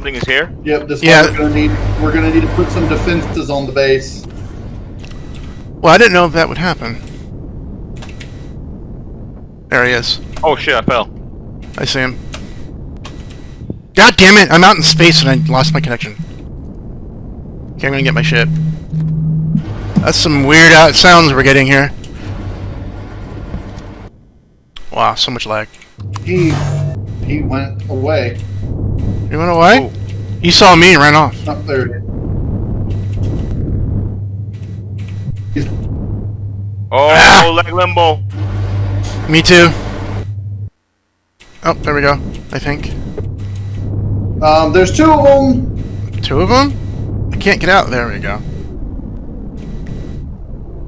something is here? Yep, this is we're gonna need to put some defenses on the base. Well, I didn't know if that would happen. There he is. Oh shit, I fell. I see him. God damn it! I'm out in space and I lost my connection. Okay, I'm gonna get my ship. That's some weird out sounds we're getting here. Wow, so much lag. He went away. He went away? Oh. He saw me and ran off. Up there. He's Oh, leg limbo. Me too. Oh, there we go. I think. there's two of them. Two of them? I can't get out. There we go.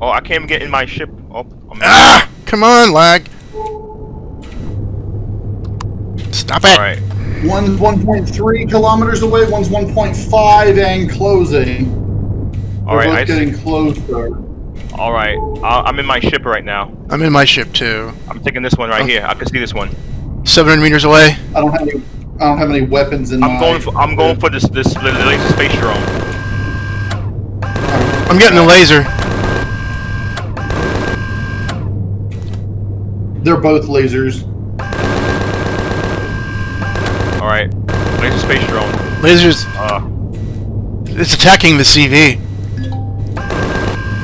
Oh, I can't even get in my ship. Oh, Ah! Come on, lag. Stop it. Alright. One's 1.3 kilometers away, one's 1.5 and closing. Alright, They're both getting closer. Alright, I'm in my ship right now. I'm in my ship too. I'm taking this one right here. I can see this one. 700 meters away. I don't have any weapons in I'm going for this laser space drone. I'm getting the laser. They're both lasers. Alright. Laser space drone. Lasers. It's attacking the CV.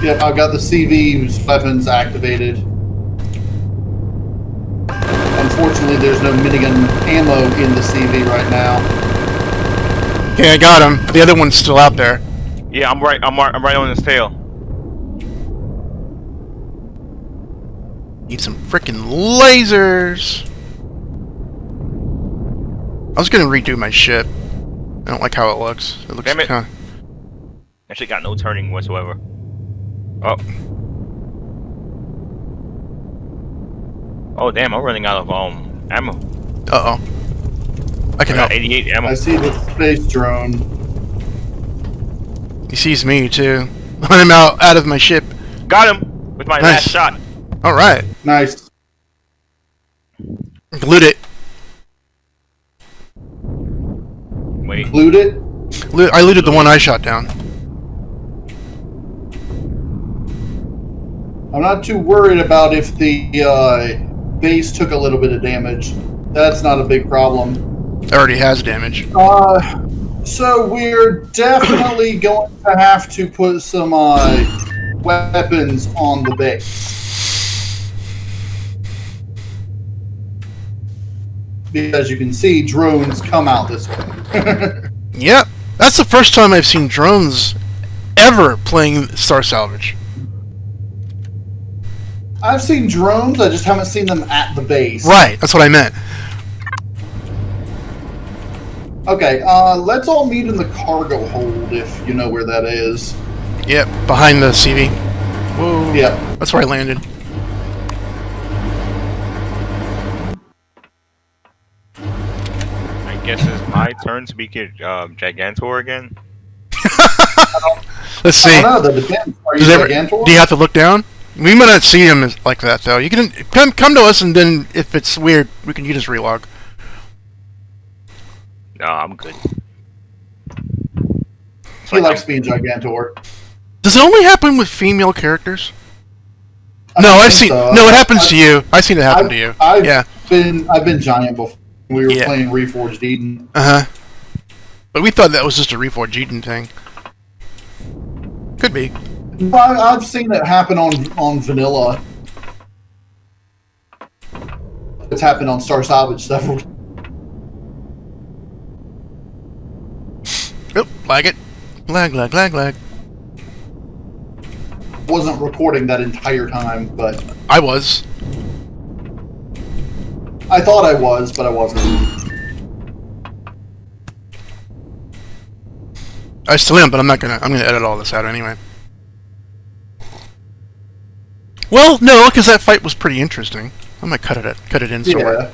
Yep, I've got the CV's weapons activated. Unfortunately, there's no minigun ammo in the CV right now. Okay, I got him. The other one's still out there. Yeah, I'm right on his tail. Need some freaking lasers. I was gonna redo my ship. I don't like how it looks. It looks Damn it. kinda... Actually got no turning whatsoever. Oh. Oh damn, I'm running out of ammo. Uh-oh. I can I got help. 88 ammo. I see the space drone. He sees me too. I'm out of my ship. Got him with my last shot. Alright. Nice. Loot it. Wait. Loot it. I looted the one I shot down. I'm not too worried about if the base took a little bit of damage. That's not a big problem. It already has damage. So we're definitely going to have to put some weapons on the base. Because you can see drones come out this way. Yep. That's the first time I've seen drones ever playing Star Salvage. I've seen drones, I just haven't seen them at the base. Right, that's what I meant. Okay, let's all meet in the cargo hold if you know where that is. Yep, behind the CV. Whoa. Yep. That's where I landed. I guess it's my turn to be Gigantor again. Let's see. I don't know, that depends. Are you Gigantor? Do you have to look down? We might not see him like that though. You can come to us, and then if it's weird, you can just relog. No, I'm good. He likes being Gigantor. Does it only happen with female characters? No, I've seen. So. No, it happens to you. I've seen it happen to you. I've been Giant before. We were playing Reforged Eden. But we thought that was just a Reforged Eden thing. Could be. I've seen it happen on vanilla. It's happened on Star Salvage several. Oh, lag it. Lag. Wasn't recording that entire time, but I was. I thought I was, but I wasn't. I still am, but I'm gonna edit all this out anyway. Well, no, because that fight was pretty interesting. I might cut it in somewhere.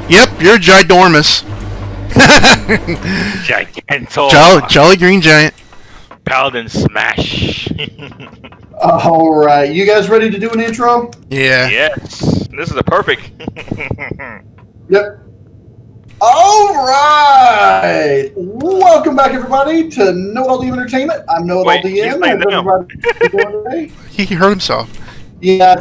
Yep, you're ginormous. Gigantor. Jolly green giant. Paladin smash. Alright, you guys ready to do an intro? Yeah. Yes. This is a perfect. Yep. All right. Welcome back, everybody, to Know It All DM Entertainment. I'm Know It All Wait, he's DM. laying How's down. everybody doing today? He hurt himself. Yeah,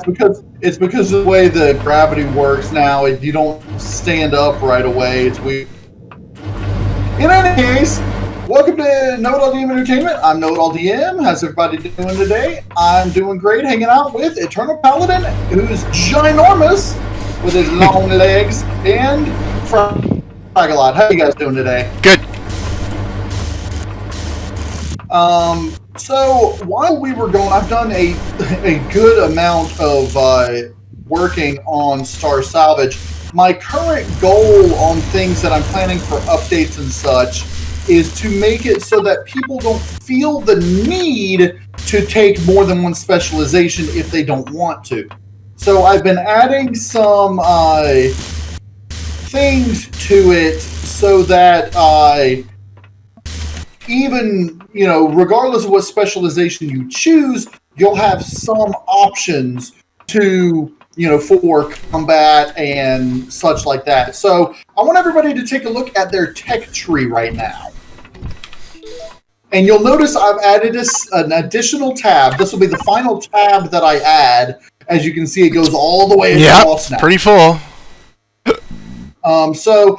it's because of the way the gravity works now. You don't stand up right away. It's weird. In any case, welcome to Know It All DM Entertainment. I'm Know It All DM. How's everybody doing today? I'm doing great, hanging out with Eternal Paladin, who's ginormous with his long legs, and Fragalot. How you guys doing today? Good. So while we were going, I've done a good amount of working on Star Salvage. My current goal on things that I'm planning for updates and such is to make it so that people don't feel the need to take more than one specialization if they don't want to. So I've been adding some things to it so that even, regardless of what specialization you choose, you'll have some options to, for combat and such like that. So I want everybody to take a look at their tech tree right now. And you'll notice I've added an additional tab. This will be the final tab that I add. As you can see, it goes all the way across now. Pretty full. So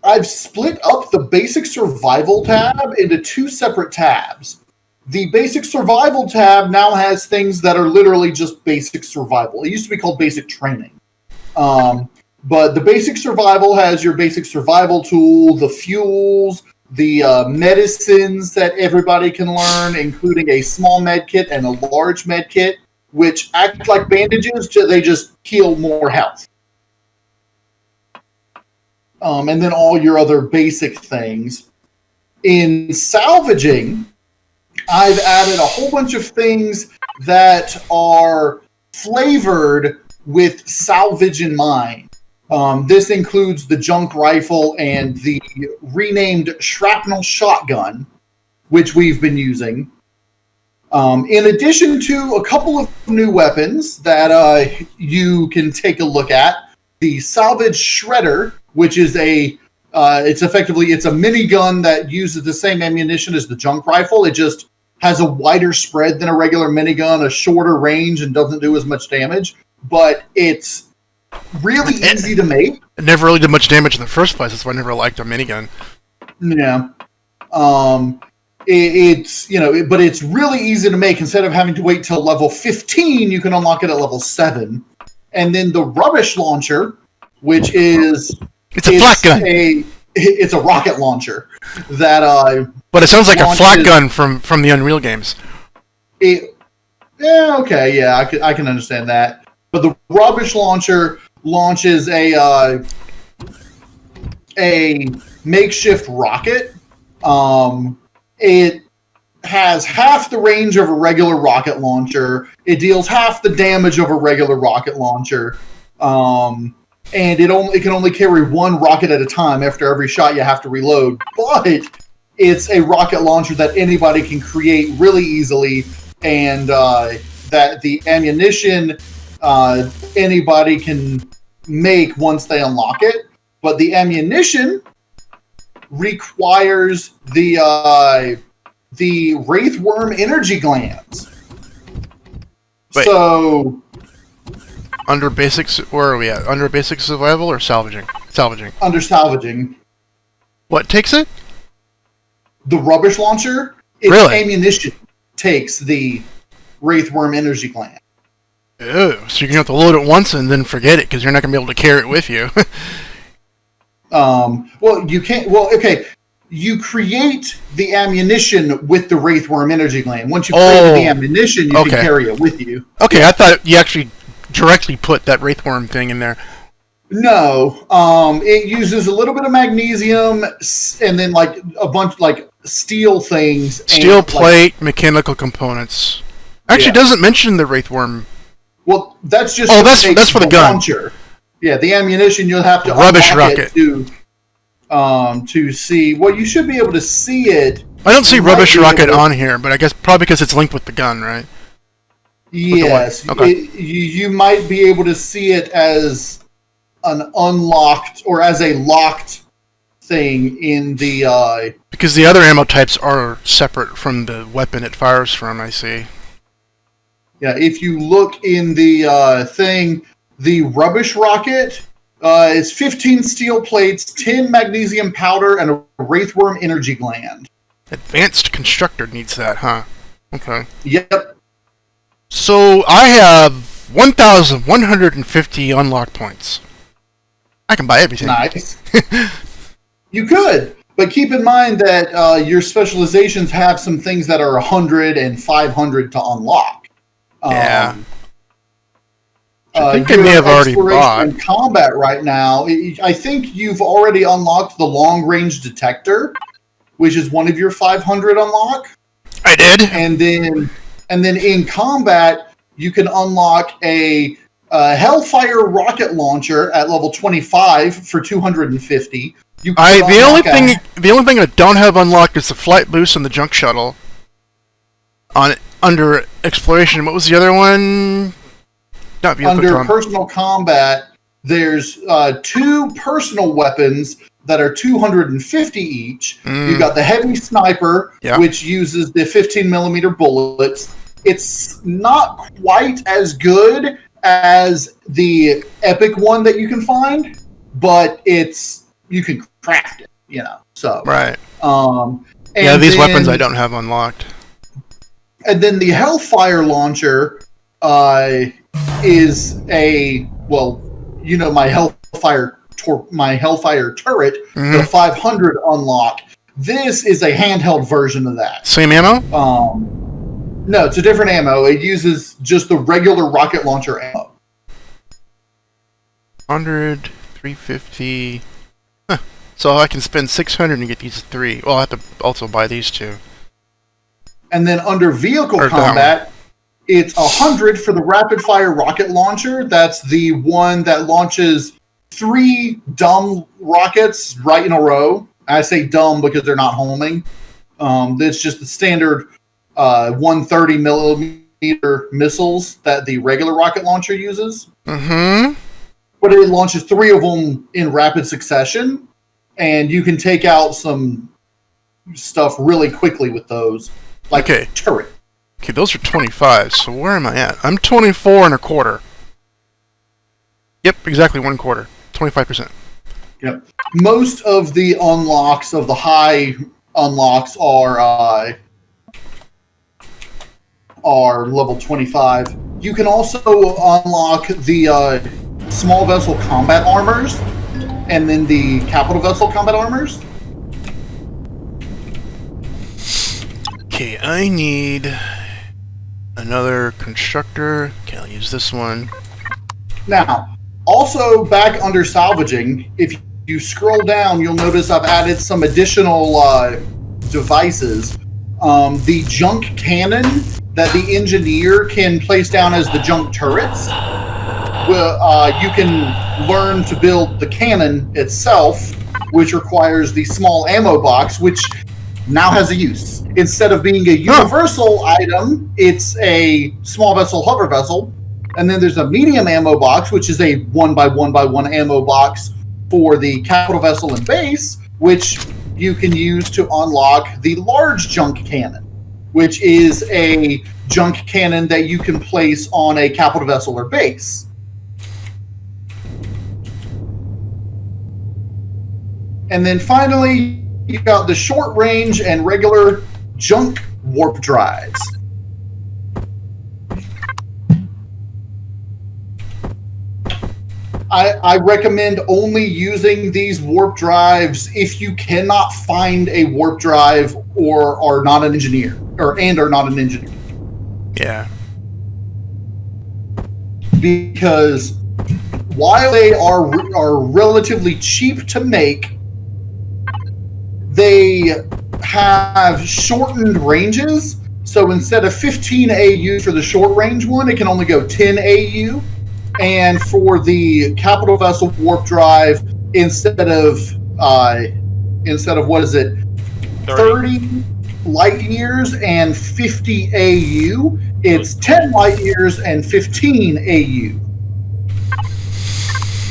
I've split up the basic survival tab into two separate tabs. The basic survival tab now has things that are literally just basic survival. It used to be called basic training. But the basic survival has your basic survival tool, the fuels, the medicines that everybody can learn, including a small med kit and a large med kit, which act like bandages, they just heal more health. And then all your other basic things. In salvaging, I've added a whole bunch of things that are flavored with salvage in mind. This includes the junk rifle and the renamed shrapnel shotgun, which we've been using. In addition to a couple of new weapons that you can take a look at, the Salvage Shredder, which is it's a minigun that uses the same ammunition as the junk rifle. It just has a wider spread than a regular minigun, a shorter range, and doesn't do as much damage. But it's really easy to make. It never really did much damage in the first place. That's why I never liked a minigun. Yeah. But it's really easy to make. Instead of having to wait till level 15, you can unlock it at level 7. And then the rubbish launcher, which is... It's a flak gun. It's a rocket launcher that but it sounds like a flak gun from the Unreal games. I can understand that. But the rubbish launcher launches a makeshift rocket. It has half the range of a regular rocket launcher. It deals half the damage of a regular rocket launcher. And it can only carry one rocket at a time. After every shot, you have to reload. But it's a rocket launcher that anybody can create really easily, and that the ammunition anybody can make once they unlock it. But the ammunition requires the Wraithworm energy glands. Wait. So... Under basics, where are we at? Under basic survival or salvaging? Salvaging. Under salvaging. What takes it? The rubbish launcher. Its Really? ammunition takes the Wraithworm energy gland. Ew, so you're going to have to load it once and then forget it, because you're not going to be able to carry it with you. Well, you can't... Well, okay. You create the ammunition with the Wraithworm energy gland. Once you create the ammunition, you can carry it with you. Okay, I thought you actually directly put that Wraithworm thing in there. No. It uses a little bit of magnesium and then like a bunch like steel things. Steel plate, mechanical components. Actually, it doesn't mention the Wraithworm. Well, that's just that's for the gun. Launcher. Yeah, the ammunition you'll have to rubbish rocket to see. Well, you should be able to see it. I don't see rubbish rocket on here, but I guess probably because it's linked with the gun, right? Yes, okay. You might be able to see it as an unlocked or as a locked thing in the. Because the other ammo types are separate from the weapon it fires from. I see. Yeah, if you look in the thing, the rubbish rocket is 15 steel plates, 10 magnesium powder, and a wraithworm energy gland. Advanced constructor needs that, huh? Okay. Yep. So I have 1,150 unlock points. I can buy everything. Nice. You could, but keep in mind that your specializations have some things that are 100 and 500 to unlock. Yeah. I think I you may have already exploration bought. and combat right now. I think you've already unlocked the long range detector, which is one of your 500 unlock. I did. And then in combat, you can unlock a Hellfire rocket launcher at level 25 for 250. You can The only thing I don't have unlocked is the flight boost and the junk shuttle. Under exploration, what was the other one? Not under personal combat, there's 2 personal weapons that are 250 each. You've got the heavy sniper, which uses the 15mm bullets. It's not quite as good as the epic one that you can find, but you can craft it, So right. And these weapons I don't have unlocked. And then the Hellfire launcher is my Hellfire turret, the 500 unlock. This is a handheld version of that. Same ammo? No, it's a different ammo. It uses just the regular rocket launcher ammo. 100, 350. Huh. So I can spend 600 and get these 3. Well, I'll have to also buy these 2. And then under vehicle combat, it's 100 for the rapid fire rocket launcher. That's the one that launches 3 dumb rockets right in a row. I say dumb because they're not homing. It's just the standard 130mm missiles that the regular rocket launcher uses. Mm-hmm. But it launches 3 of them in rapid succession, and you can take out some stuff really quickly with those. Like a turret. Okay, those are 25, so where am I at? I'm 24 and a quarter. Yep, exactly 1/4. 25%. Yep. Most of the unlocks of the high unlocks are level 25. You can also unlock the small vessel combat armors and then the capital vessel combat armors. Okay, I need another constructor. Okay, I'll use this one. Now, also back under salvaging, if you scroll down, you'll notice I've added some additional devices. The junk cannon that the engineer can place down as the junk turrets. You can learn to build the cannon itself, which requires the small ammo box, which now has a use. Instead of being a universal item, it's a small vessel hover vessel. And then there's a medium ammo box, which is a 1x1x1 ammo box for the capital vessel and base, which you can use to unlock the large junk cannon, which is a junk cannon that you can place on a capital vessel or base. And then finally, you got the short range and regular junk warp drives. I recommend only using these warp drives if you cannot find a warp drive or are not an engineer, or are not an engineer. Yeah. Because while they are relatively cheap to make, they have shortened ranges. So instead of 15 AU for the short range one, it can only go 10 AU. And for the capital vessel warp drive, instead of what is it, 30 light years and 50 AU, it's 10 light years and 15 AU.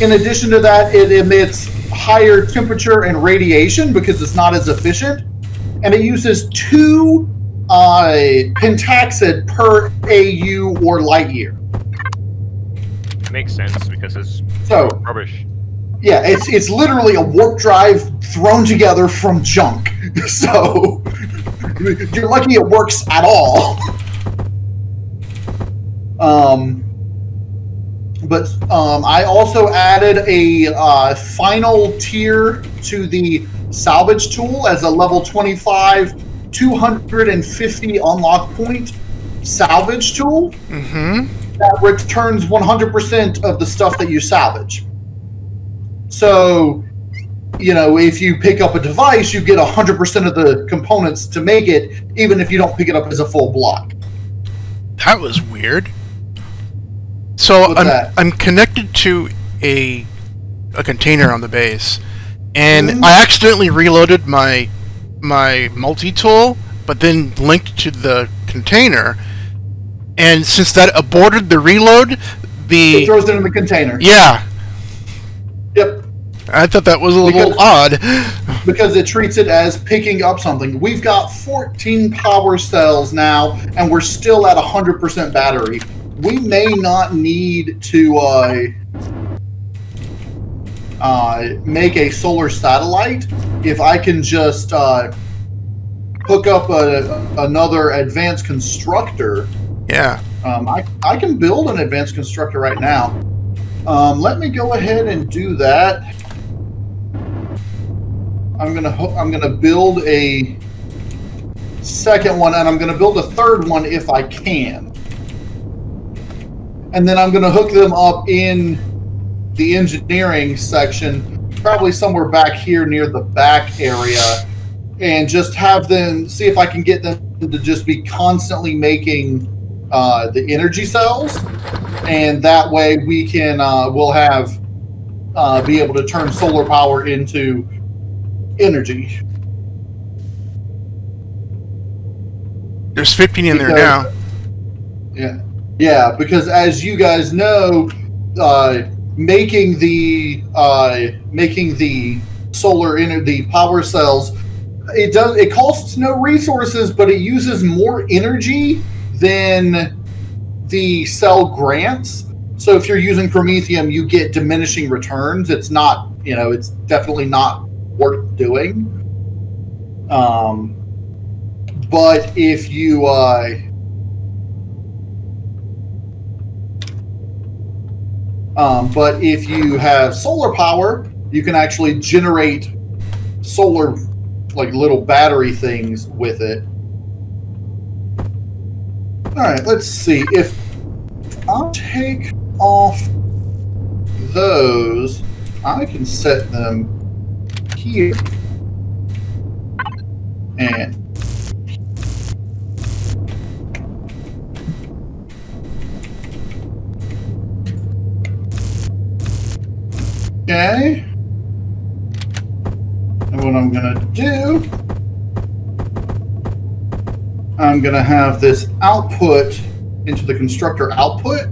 In addition to that, it emits higher temperature and radiation because it's not as efficient. And it uses 2 pentaxid per AU or light year. Makes sense because it's So, rubbish. yeah, it's literally a warp drive thrown together from junk. So, you're lucky it works at all. But I also added a final tier to the salvage tool as a level 25, 250 unlock point salvage tool that returns 100% of the stuff that you salvage. So, you know, if you pick up a device, you get 100% of the components to make it, even if you don't pick it up as a full block. That was weird. So I'm connected to a container on the base, and I accidentally reloaded my multi-tool, but then linked to the container, and since that aborted the reload, it throws it in the container. Yeah. Yep. I thought that was a little odd. Because it treats it as picking up something. We've got 14 power cells now, and we're still at 100% battery. We may not need to make a solar satellite if I can just hook up another advanced constructor. Yeah. I can build an advanced constructor right now. Let me go ahead and do that. I'm gonna build a second one, and I'm gonna build a third one if I can. And then I'm gonna hook them up in the engineering section, probably somewhere back here near the back area, and just have them see if I can get them to just be constantly making the energy cells, and that way we can we'll have be able to turn solar power into energy. There's 15 in there now. Yeah, because as you guys know, making the solar the power cells, it costs no resources, but it uses more energy than the cell grants. So if you're using Promethium, you get diminishing returns. It's not, it's definitely not worth doing. But if you have solar power, you can actually generate solar, like little battery things with it. All right, let's see. If I take off those, I can set them here. And okay. And what I'm gonna do, I'm gonna have this output into the constructor output.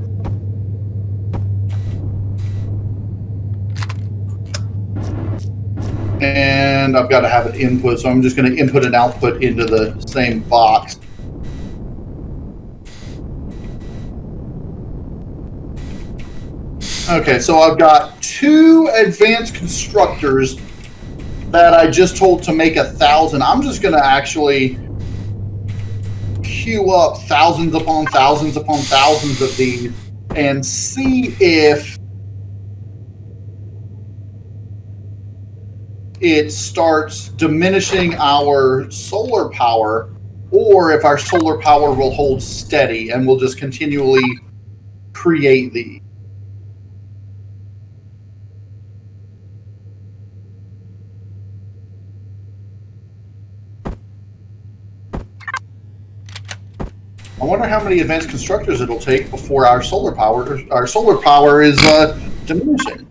And I've got to have an input, so I'm just going to input and output into the same box. Okay, so I've got 2 advanced constructors that I just told to make 1,000. I'm just going to actually queue up thousands upon thousands upon thousands of these and see if it starts diminishing our solar power, or if our solar power will hold steady and we'll just continually create these. I wonder how many advanced constructors it'll take before our solar power is diminishing.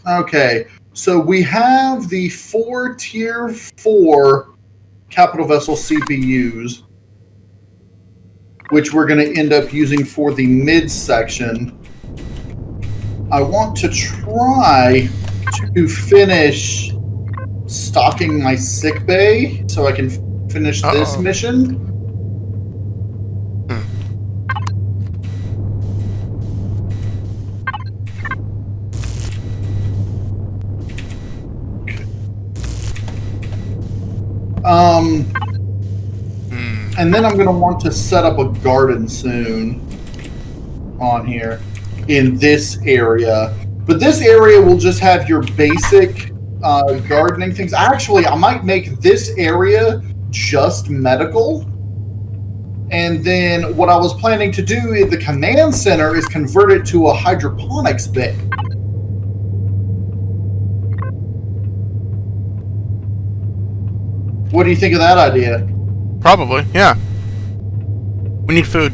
Okay, so we have the 4 tier 4 capital vessel CPUs, which we're going to end up using for the mid section. I want to try to finish stocking my sick bay so I can finish this mission. And then I'm going to want to set up a garden soon on here in this area. But this area will just have your basic gardening things. Actually, I might make this area just medical. And then what I was planning to do in the command center is convert it to a hydroponics bay. What do you think of that idea? Probably, yeah. We need food.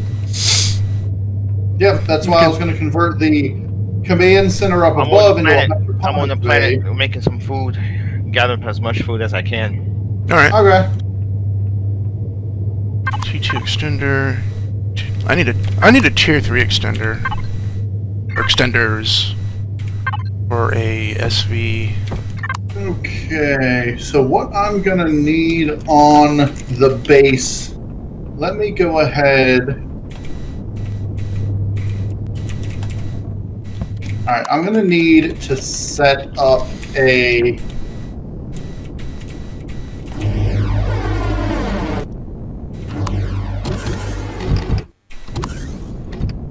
Yep, that's why I was going to convert the command center up above into a hydroponics I'm on the planet bay. making some food, gathering as much food as I can. All right. Okay. T2 extender. I need a tier 3 extender. Or extenders. Or a SV. Okay, so what I'm going to need on the base, let me go ahead. Alright, I'm going to need to set up a...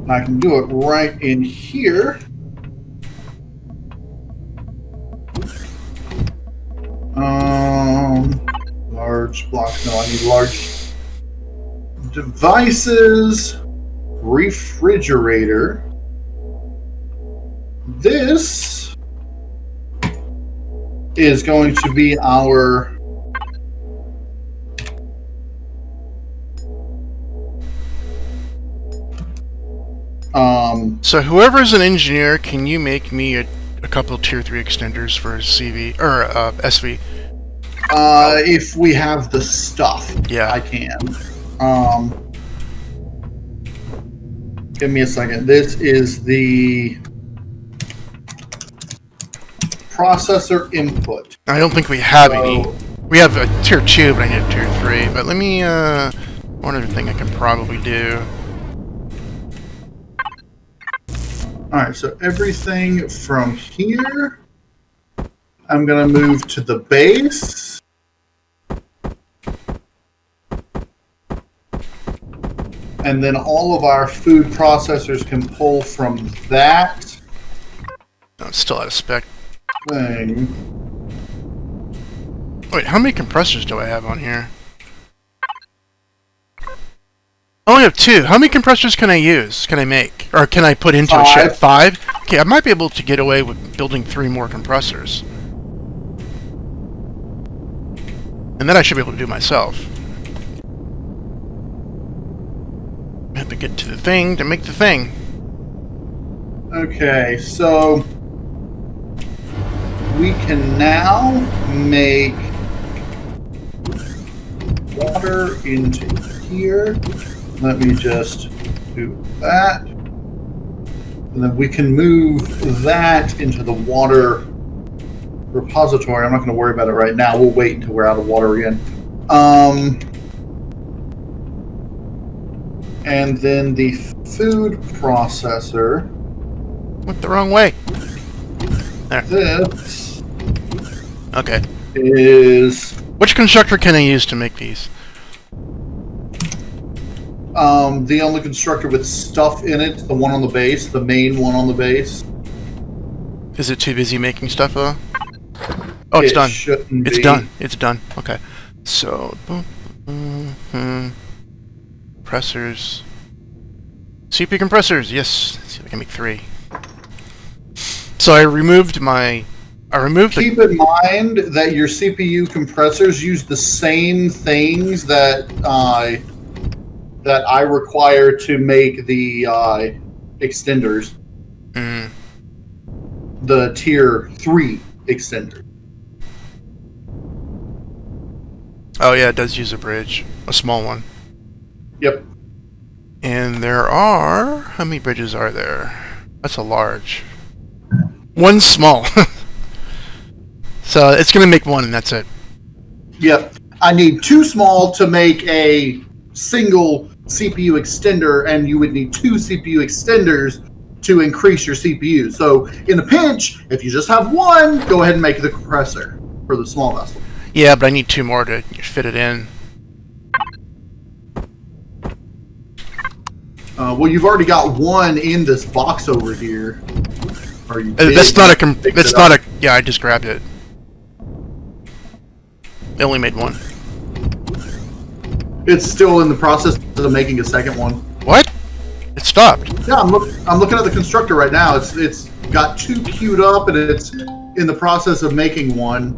I can do it right in here. Large block. No, I need large devices. Refrigerator. This is going to be our So whoever's an engineer, can you make me a couple of tier 3 extenders for CV or SV? If we have the stuff, yeah, I can. Give me a second. This is the processor input. I don't think we have any. We have a tier 2, but I need a tier 3. But let me, one other thing I can probably do. Alright, so everything from here, I'm going to move to the base. And then all of our food processors can pull from that Oh, it's still out of spec. thing. Wait, how many compressors do I have on here? I only have 2. How many compressors can I use? Can I make? Or can I put into a ship? 5? Okay, I might be able to get away with building 3 more compressors. And then I should be able to do myself. I have to get to the thing to make the thing. Okay, so we can now make water into here. Let me just do that. And then we can move that into the water repository. I'm not going to worry about it right now. We'll wait until we're out of water again. And then the food processor. Went the wrong way. There. This Okay. is... Which constructor can I use to make these? The only constructor with stuff in it, the one on the base, the main one on the base. Is it too busy making stuff, though? Oh, it's done. It's done. It's done. Okay. So, compressors. CPU compressors. Yes. Let's see if I can make 3. So I removed my. Keep in mind that your CPU compressors use the same things that I require to make the extenders. the tier 3 extender. Oh yeah, it does use a bridge. A small one. Yep. And there are... How many bridges are there? That's a large. One small. So it's going to make one and that's it. Yep. I need 2 small to make a single CPU extender, and you would need 2 CPU extenders to increase your CPU. So in a pinch, if you just have one, go ahead and make the compressor for the small vessel. Yeah, but I need 2 more to fit it in. Well, you've already got one in this box over here. Or you That's not a... That's not a... Yeah, I just grabbed it. It only made one. It's still in the process of making a second one. What? It stopped. Yeah, I'm looking at the constructor right now. It's got 2 queued up, and it's in the process of making one.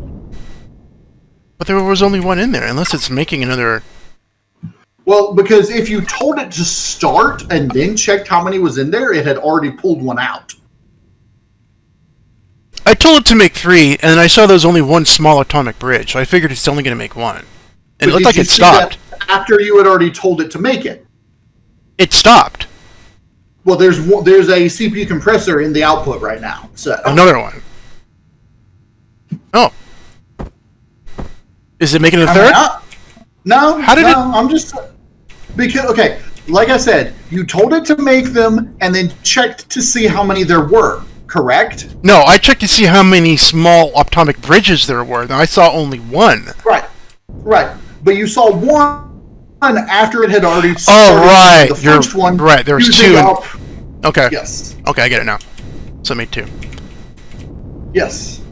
But there was only one in there, unless it's making another... Well, because if you told it to start and then checked how many was in there, it had already pulled one out. I told it to make 3, and I saw there was only one small atomic bridge, so I figured it's only going to make one. And it looked like it stopped. After you had already told it to make it. It stopped. Well, there's a CPU compressor in the output right now. So another one. Oh. Is it making a third? No. How did it? I'm just... Because, okay, like I said, you told it to make them and then checked to see how many there were, correct? No, I checked to see how many small atomic bridges there were, and I saw only one. Right. But you saw one after it had already started. Oh, right. The first one. Right, there was 2. Okay. Yes. Okay, I get it now. So I made 2. Yes.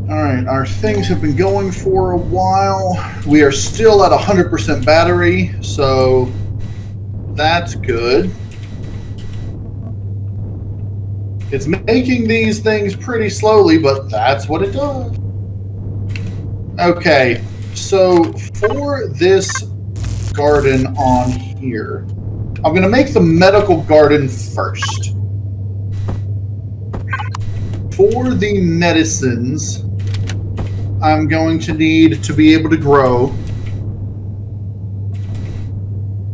Alright, our things have been going for a while. We are still at 100% battery, so that's good. It's making these things pretty slowly, but that's what it does. Okay, so for this garden on here, I'm going to make the medical garden first. For the medicines, I'm going to need to be able to grow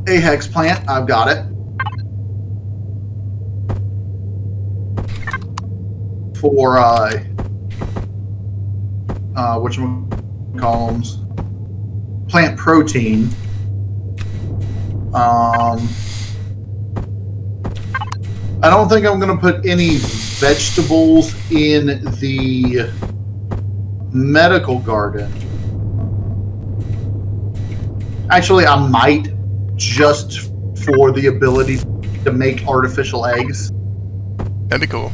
a hex plant. I've got it. For whatchamacallums, plant protein. I don't think I'm going to put any vegetables in the medical garden. Actually, I might, just for the ability to make artificial eggs. That'd be cool.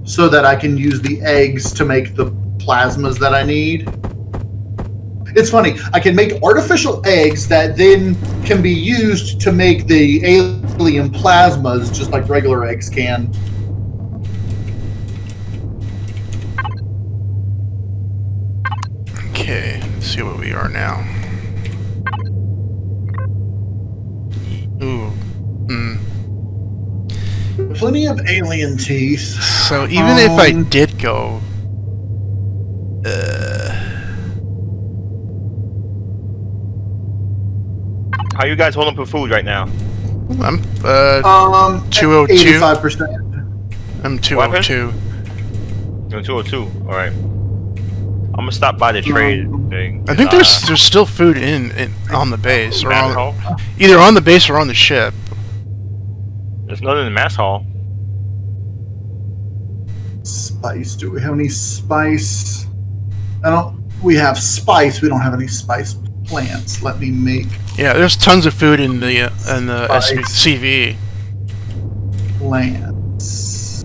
So that I can use the eggs to make the plasmas that I need. It's funny, I can make artificial eggs that then can be used to make the alien plasmas just like regular eggs can. Okay, let's see what we are now. Ooh. Plenty of alien teeth. So even if I did go... How you guys holding for food right now? I'm 202. 85%. I'm 202. You're 202. All right. I'm gonna stop by the trade thing. I think there's still food in on the base, or mass on, hall? either on the base or on the ship. There's nothing in the mass hall. Spice. Do we have any spice? We have spice. We don't have any spice plants. Let me make. Yeah, there's tons of food in the CV. plants.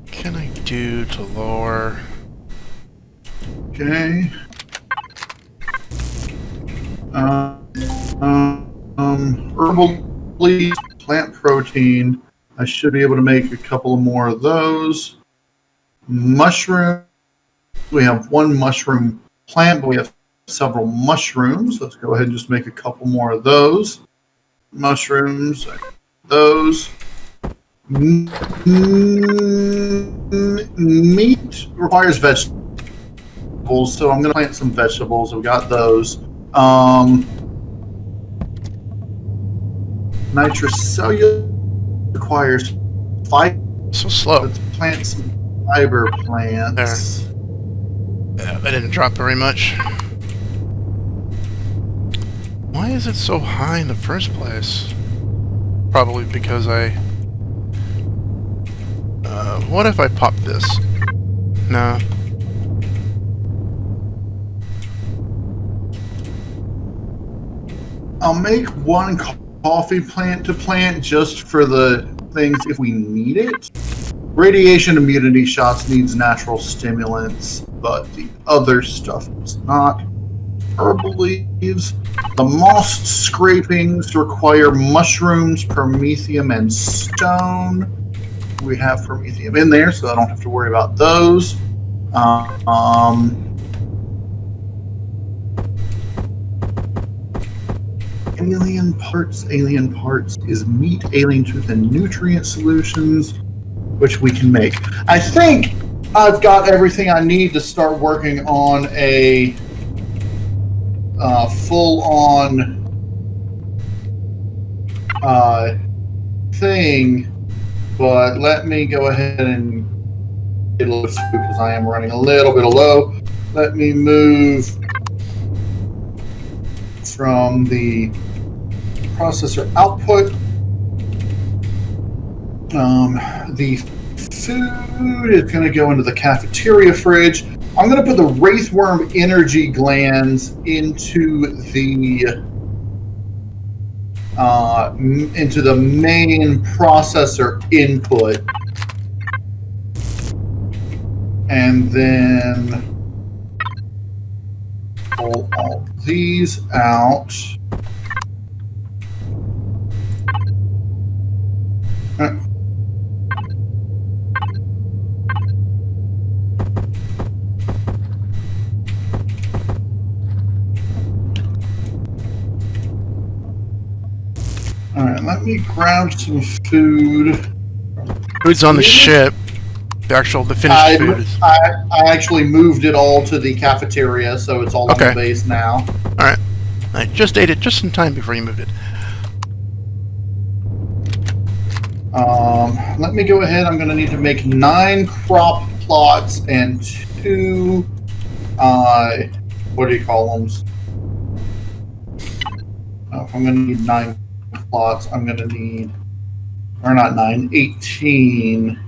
Can I do to lower? Okay. Herbal leaves, plant protein. I should be able to make a couple more of those. Mushroom. We have one mushroom plant, but we have several mushrooms. Let's go ahead and just make a couple more of those. Mushrooms. Those. Meat requires vegetables, so I'm going to plant some vegetables. We got those. Nitrocellulose requires fiber. So slow. Let's plant some fiber plants. There. Yeah, that didn't drop very much. Why is it so high in the first place? Probably because I... what if I pop this? No. I'll make one coffee plant to plant just for the things if we need it. Radiation immunity shots needs natural stimulants, but the other stuff does not. Herbal leaves. The moss scrapings require mushrooms, promethium, and stone. We have promethium in there, so I don't have to worry about those. Alien parts is meat, alien tooth, and nutrient solutions, which we can make. I think I've got everything I need to start working on a full-on thing, but let me go ahead and get a little food because I am running a little bit low. Let me move from the processor output. The food is going to go into the cafeteria fridge. I'm going to put the Wraithworm energy glands into the main processor input, and then pull all these out. Alright, let me grab some food. Food's on the ship. The finished food is... I actually moved it all to the cafeteria, so it's all on the base now. Alright. I just ate it just in time before you moved it. Let me go ahead. I'm going to need to make 9 crop plots and 2, what do you call them? If I'm going to need 9 plots, I'm going to need, or not 9, 18.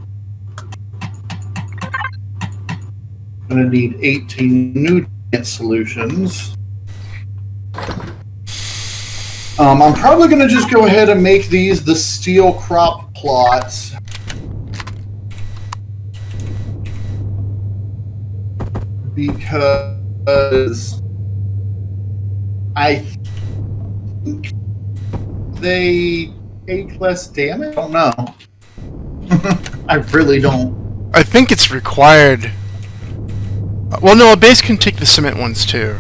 I'm going to need 18 nutrient solutions. I'm probably going to just go ahead and make these the steel crop plots. Because I think they take less damage? I don't know. I really don't. I think it's required. Well, no, a base can take the cement ones too.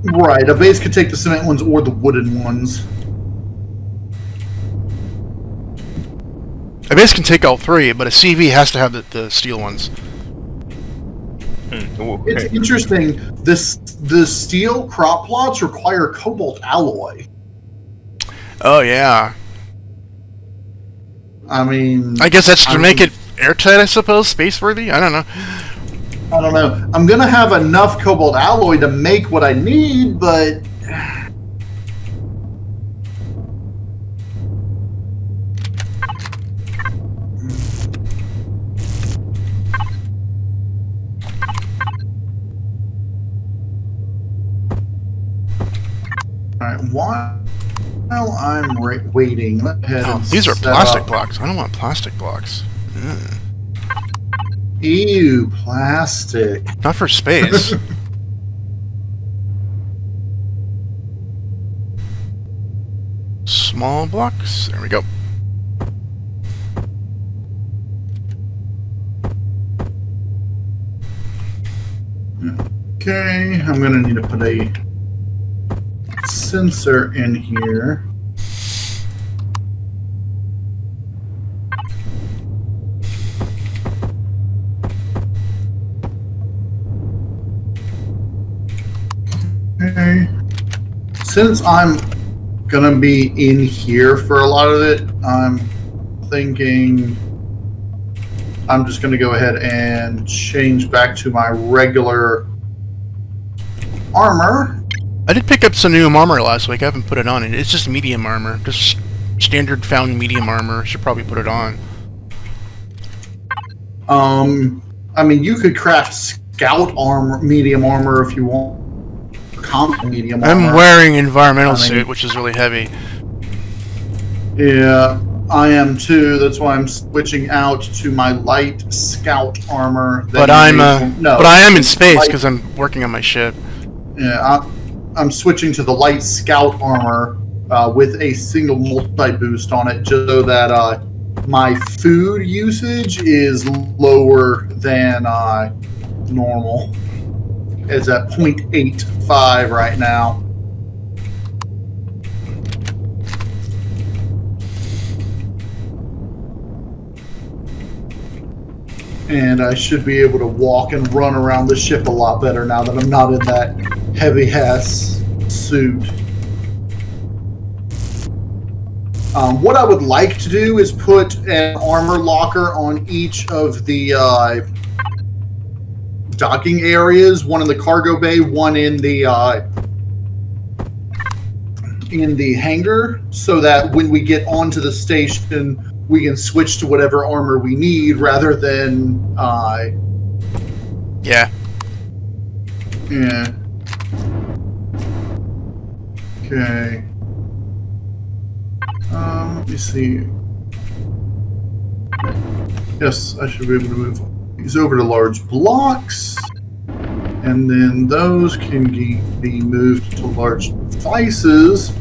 Right, a base could take the cement ones or the wooden ones. A base can take all 3, but a CV has to have the steel ones. It's interesting. The steel crop plots require cobalt alloy. Oh yeah. I mean, I guess that's to make it airtight, I suppose, space-worthy. I don't know. I don't know. I'm gonna have enough cobalt alloy to make what I need, but Alright, why Well, I'm waiting. Let me head Oh, and these are set plastic up. blocks. I don't want plastic blocks. Ew, plastic. Not for space. Small blocks. There we go. Okay, I'm gonna need to put a sensor in here. Okay. Since I'm gonna be in here for a lot of it, I'm thinking I'm just gonna go ahead and change back to my regular armor. I did pick up some new armor last week. I haven't put it on. It's just medium armor. Just standard found medium armor. Should probably put it on. I mean, you could craft scout armor, medium armor if you want. Common medium armor. I'm wearing environmental suit, which is really heavy. Yeah, I am too. That's why I'm switching out to my light scout armor. But I am in space because I'm working on my ship. Yeah, I'm switching to the light scout armor with a single multi-boost on it, just so that my food usage is lower than normal. It's at 0.85 right now. And I should be able to walk and run around the ship a lot better now that I'm not in that heavy-ass suit. What I would like to do is put an armor locker on each of the docking areas, one in the cargo bay, one in the hangar, so that when we get onto the station, we can switch to whatever armor we need rather than Yeah. Okay. Let me see. Yes, I should be able to move these over to large blocks, and then those can be moved to large devices.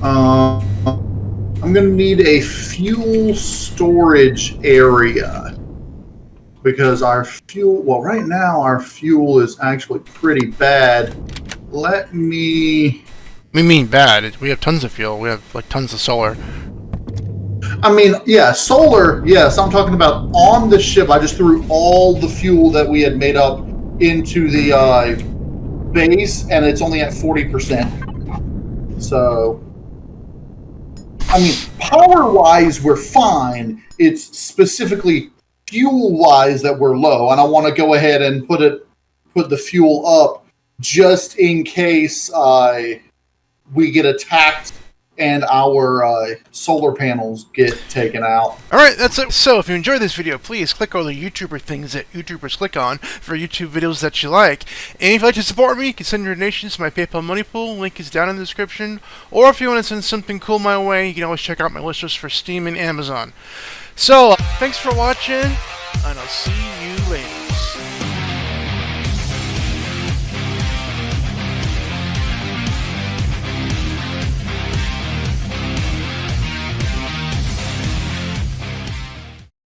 I'm going to need a fuel storage area because our fuel, well, right now our fuel is actually pretty bad. Let me... We mean bad. We have tons of fuel. We have like tons of solar. I mean, yeah, solar, yes. I'm talking about on the ship. I just threw all the fuel that we had made up into the base, and it's only at 40%. So, I mean, power-wise, we're fine. It's specifically fuel-wise that we're low, and I want to go ahead and put the fuel up just in case we get attacked and our solar panels get taken out. Alright, that's it. So, if you enjoyed this video, please click all the YouTuber things that YouTubers click on for YouTube videos that you like. And if you'd like to support me, you can send your donations to my PayPal money pool. Link is down in the description. Or if you want to send something cool my way, you can always check out my list for Steam and Amazon. So, thanks for watching, and I'll see you later.